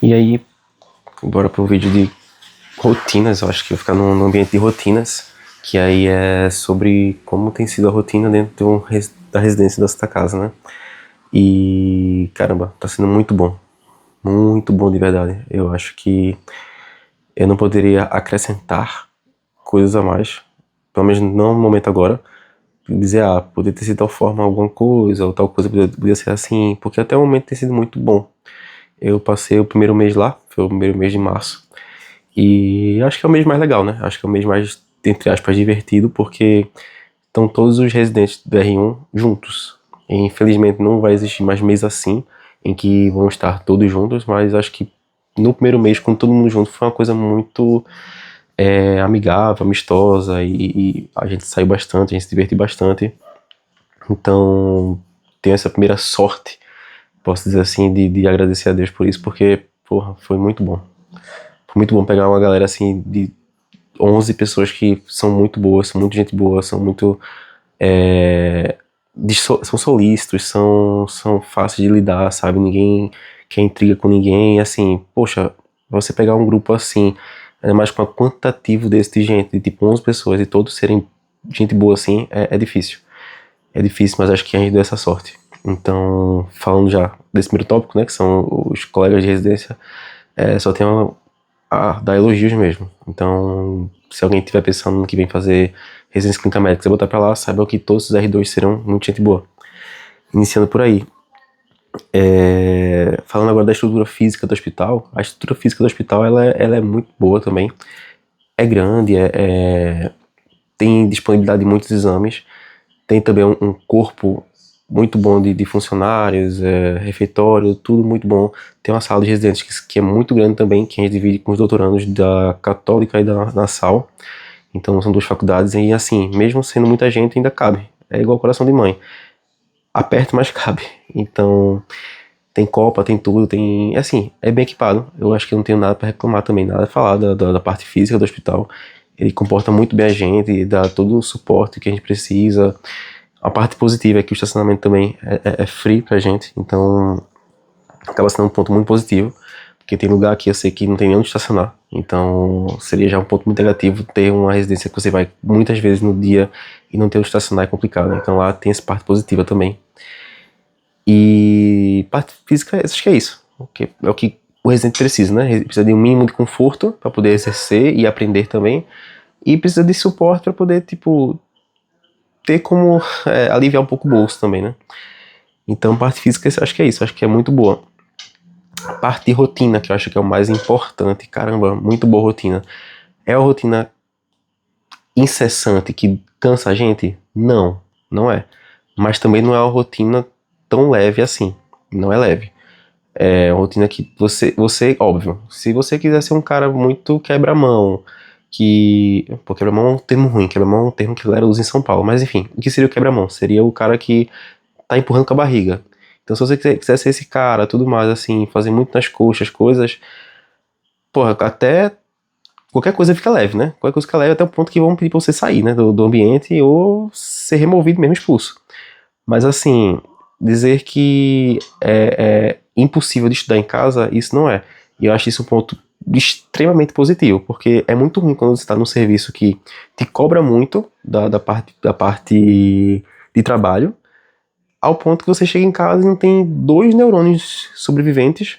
E aí, bora pro vídeo de rotinas. Eu acho que eu vou ficar no ambiente de rotinas, que aí é sobre como tem sido a rotina dentro da residência da Santa Casa, né? E caramba, tá sendo muito bom de verdade. Eu acho que eu não poderia acrescentar coisas a mais, pelo menos não no momento agora, dizer, poderia ter sido de tal forma alguma coisa, ou tal coisa podia ser assim, porque até o momento tem sido muito bom. Eu passei o primeiro mês lá, foi o primeiro mês de março, e acho que é o mês mais legal, né? Acho que é o mês mais, entre aspas, divertido, porque estão todos os residentes do R1 juntos. E, infelizmente não vai existir mais mês assim, em que vão estar todos juntos, mas acho que no primeiro mês, com todo mundo junto, foi uma coisa muito amigável, amistosa, e a gente saiu bastante, a gente se divertiu bastante. Então, tenho essa primeira sorte, posso dizer assim, de agradecer a Deus por isso, porque, porra, foi muito bom. Foi muito bom pegar uma galera assim de 11 pessoas que são muito boas, são muito gente boa, são muito. São solícitos, são fáceis de lidar, sabe? Ninguém quer intriga com ninguém. Assim, poxa, você pegar um grupo assim, ainda mais com um quantitativo desse de gente, de tipo 11 pessoas, e todos serem gente boa assim, é difícil. É difícil, mas acho que a gente deu essa sorte. Então, falando já desse primeiro tópico, né, que são os colegas de residência, só tenho a dar elogios mesmo. Então, se alguém estiver pensando no que vem fazer residência clínica médica, você botar pra lá, saiba que todos os R2 serão muito gente boa. Iniciando por aí. Falando agora da estrutura física do hospital, a estrutura física do hospital ela é muito boa também. É grande, tem disponibilidade de muitos exames, tem também um corpo muito bom de funcionários, refeitório, tudo muito bom. Tem uma sala de residentes que é muito grande também, que a gente divide com os doutorandos da Católica e da NASAL. Então são duas faculdades e assim, mesmo sendo muita gente, ainda cabe. É igual coração de mãe. Aperta, mas cabe. Então tem copa, tem tudo, tem... Assim, é bem equipado. Eu acho que eu não tenho nada para reclamar também, nada a falar da parte física do hospital. Ele comporta muito bem a gente, dá todo o suporte que a gente precisa. A parte positiva é que o estacionamento também é free pra gente, então acaba sendo um ponto muito positivo, porque tem lugar aqui eu sei que não tem nem onde estacionar, então seria já um ponto muito negativo ter uma residência que você vai muitas vezes no dia e não ter onde estacionar é complicado, então lá tem essa parte positiva também. E parte física, acho que é isso, é o que o residente precisa, né? Ele precisa de um mínimo de conforto para poder exercer e aprender também, e precisa de suporte para poder, tipo, ter como aliviar um pouco o bolso também, né? Então, parte física, acho que é isso, acho que é muito boa. A parte de rotina, que eu acho que é o mais importante, caramba, muito boa rotina. É uma rotina incessante que cansa a gente? Não, não é. Mas também não é uma rotina tão leve assim. Não é leve. É uma rotina que óbvio, se você quiser ser um cara muito quebra-mão, pô, quebra-mão é um termo ruim, quebra-mão é um termo que a galera usa em São Paulo, mas enfim, o que seria o quebra-mão? Seria o cara que tá empurrando com a barriga. Então, se você quiser ser esse cara, tudo mais, assim, fazer muito nas coxas, coisas, porra, até qualquer coisa fica leve, né? Qualquer coisa fica leve até o ponto que vão pedir pra você sair, né, do ambiente ou ser removido mesmo, expulso. Mas, assim, dizer que é impossível de estudar em casa, isso não é. E eu acho isso um ponto extremamente positivo, porque é muito ruim quando você está num serviço que te cobra muito da parte de trabalho, ao ponto que você chega em casa e não tem dois neurônios sobreviventes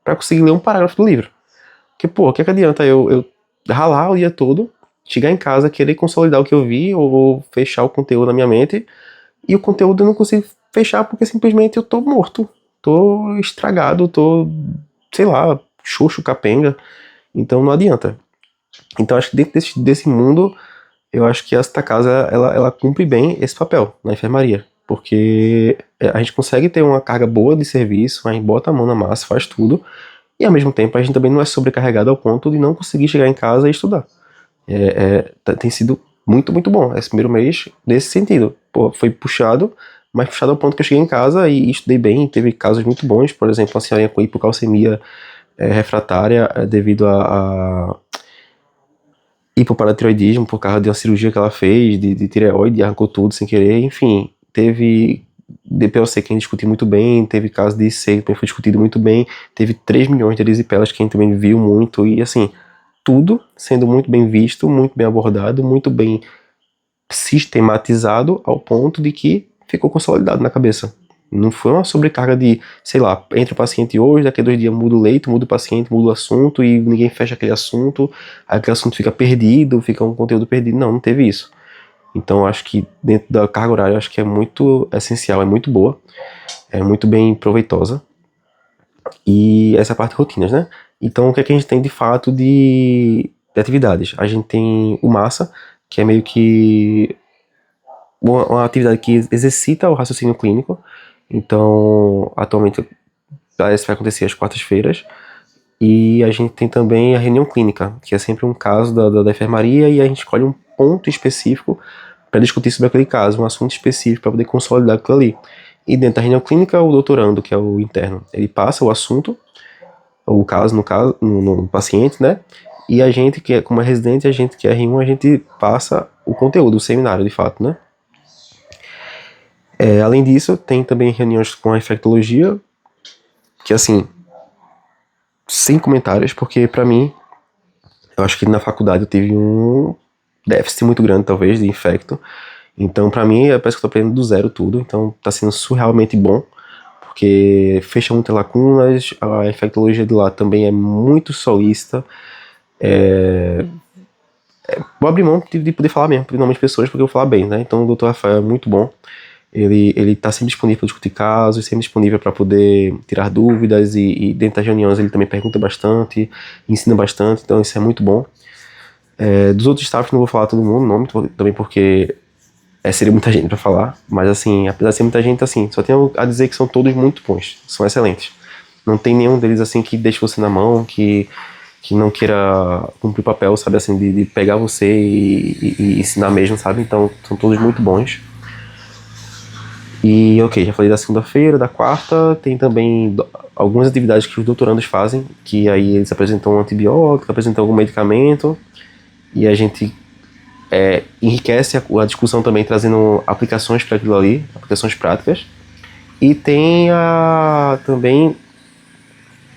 para conseguir ler um parágrafo do livro. Porque, pô, o que adianta eu ralar o dia todo, chegar em casa, querer consolidar o que eu vi, ou fechar o conteúdo na minha mente, e o conteúdo eu não consigo fechar porque simplesmente eu tô morto, tô estragado, tô, sei lá, xoxo, capenga, então não adianta. Então acho que dentro desse mundo, eu acho que a Santa Casa ela cumpre bem esse papel na enfermaria, porque a gente consegue ter uma carga boa de serviço, a gente bota a mão na massa, faz tudo, e ao mesmo tempo a gente também não é sobrecarregado ao ponto de não conseguir chegar em casa e estudar. Tem sido muito bom esse primeiro mês nesse sentido. Pô, foi puxado, mas puxado ao ponto que eu cheguei em casa e estudei bem, teve casos muito bons, por exemplo, uma senhorinha com hipocalcemia refratária devido a hipoparatiroidismo por causa de uma cirurgia que ela fez de tireoide, arrancou tudo sem querer, enfim, teve DPOC que a gente discutiu muito bem, teve caso de IC que também foi discutido muito bem, teve 3 milhões de erisipelas que a gente também viu muito, e assim, tudo sendo muito bem visto, muito bem abordado, muito bem sistematizado ao ponto de que ficou consolidado na cabeça. Não foi uma sobrecarga de, sei lá, entra o paciente hoje, daqui a 2 dias muda o leito, muda o paciente, muda o assunto e ninguém fecha aquele assunto, aí aquele assunto fica perdido, fica um conteúdo perdido. Não teve isso. Então acho que dentro da carga horária, acho que é muito essencial, é muito boa, é muito bem proveitosa. E essa é a parte de rotinas, né? Então o que é que a gente tem de fato de atividades? A gente tem o massa, que é meio que uma atividade que exercita o raciocínio clínico. Então, atualmente, parece que vai acontecer às quartas-feiras. E a gente tem também a reunião clínica, que é sempre um caso da enfermaria e a gente escolhe um ponto específico para discutir sobre aquele caso, um assunto específico para poder consolidar aquilo ali. E dentro da reunião clínica, o doutorando, que é o interno, ele passa o assunto, o caso no paciente, né? E a gente, que é como é residente, a gente que é R1, a gente passa o conteúdo, o seminário, de fato, né? Além disso, tem também reuniões com a infectologia, que assim, sem comentários, porque para mim, eu acho que na faculdade eu tive um déficit muito grande, talvez, de infecto. Então, para mim, parece que eu tô aprendendo do zero tudo. Então, tá sendo surrealmente bom, porque fecha muitas lacunas. A infectologia de lá também é muito solícita. Vou abrir mão de poder falar mesmo, de nome de pessoas, porque eu vou falar bem, né? Então, o Dr. Rafael é muito bom. Ele tá sempre disponível para discutir casos, sempre disponível para poder tirar dúvidas e dentro das reuniões ele também pergunta bastante, ensina bastante, então isso é muito bom. Dos outros staffs não vou falar todo mundo, nome também porque seria muita gente para falar, mas assim, apesar de ser muita gente, assim, só tenho a dizer que são todos muito bons, são excelentes. Não tem nenhum deles assim que deixe você na mão, que não queira cumprir o papel, sabe, assim, de pegar você e ensinar mesmo, sabe? Então, são todos muito bons. E, ok, já falei da segunda-feira, da quarta, tem também algumas atividades que os doutorandos fazem, que aí eles apresentam um antibiótico, apresentam algum medicamento, e a gente enriquece a discussão também trazendo aplicações para aquilo ali, aplicações práticas. E tem também,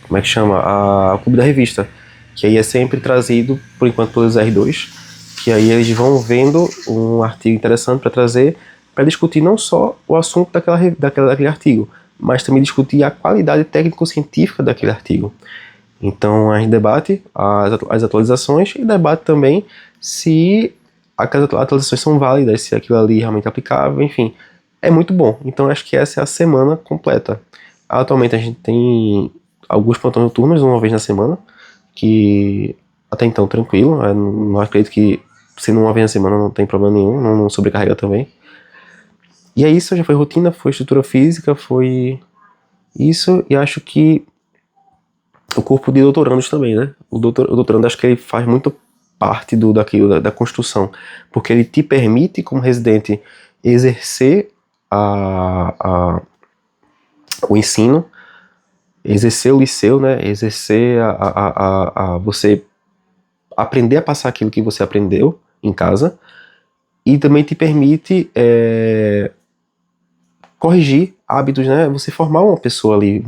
como é que chama? O clube da revista, que aí é sempre trazido, por enquanto, pelos R2, que aí eles vão vendo um artigo interessante para trazer, para discutir não só o assunto daquele artigo, mas também discutir a qualidade técnico-científica daquele artigo. Então a gente debate as atualizações e debate também se aquelas atualizações são válidas, se aquilo ali realmente é aplicável, enfim. É muito bom. Então acho que essa é a semana completa. Atualmente a gente tem alguns plantões noturnos, uma vez na semana, que até então tranquilo. Eu não acredito que sendo uma vez na semana não tem problema nenhum, não sobrecarrega também. E é isso, já foi rotina, foi estrutura física, foi isso, e acho que o corpo de doutorandos também, né? O doutorando acho que ele faz muito parte da construção, porque ele te permite, como residente, exercer o ensino, exercer o liceu, né? Exercer você aprender a passar aquilo que você aprendeu em casa, e também te permite corrigir hábitos, né? Você formar uma pessoa ali,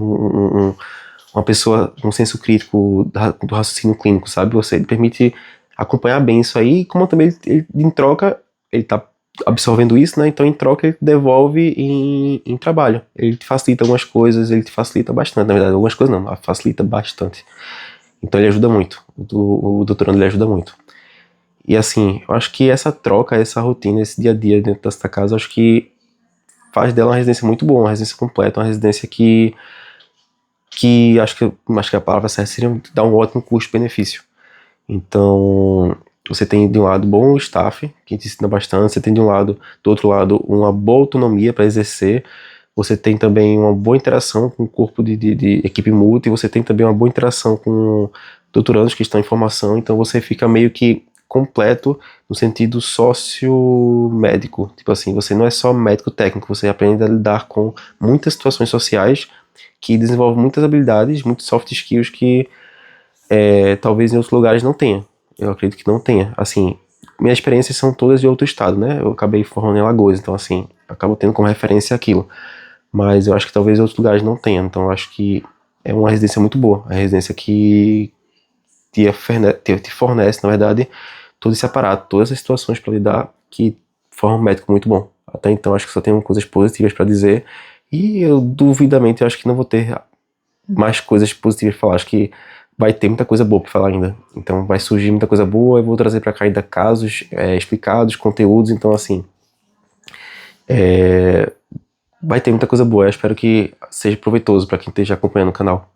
uma pessoa com senso crítico do raciocínio clínico, sabe? Você permite acompanhar bem isso aí, como também ele em troca, ele tá absorvendo isso, né? Então em troca ele devolve em trabalho. Ele te facilita algumas coisas, ele te facilita bastante, na verdade, algumas coisas não, facilita bastante. Então ele ajuda muito, o doutorando ele ajuda muito. E assim, eu acho que essa troca, essa rotina, esse dia a dia dentro dessa casa, eu acho que faz dela uma residência muito boa, uma residência completa, uma residência que acho que a palavra certa seria dar um ótimo custo-benefício. Então, você tem de um lado bom staff, que te ensina bastante, você tem do outro lado, uma boa autonomia para exercer, você tem também uma boa interação com o corpo de equipe multi, você tem também uma boa interação com doutorandos que estão em formação, então você fica meio que completo no sentido sócio-médico. Tipo assim, você não é só médico técnico, você aprende a lidar com muitas situações sociais que desenvolvem muitas habilidades, muitos soft skills que talvez em outros lugares não tenha. Eu acredito que não tenha. Assim, minhas experiências são todas de outro estado, né? Eu acabei formando em Alagoas, então assim, acabo tendo como referência aquilo. mas eu acho que talvez outros lugares não tenham. Então eu acho que é uma residência muito boa. É uma residência que te fornece, na verdade, todo esse aparato, todas as situações para lidar, que forma um médico muito bom. Até então acho que só tenho coisas positivas para dizer, e eu duvidamente eu acho que não vou ter mais coisas positivas para falar. Acho que vai ter muita coisa boa para falar ainda. Então vai surgir muita coisa boa, eu vou trazer para cá ainda casos explicados, conteúdos, então assim, vai ter muita coisa boa. Eu espero que seja proveitoso para quem esteja acompanhando o canal.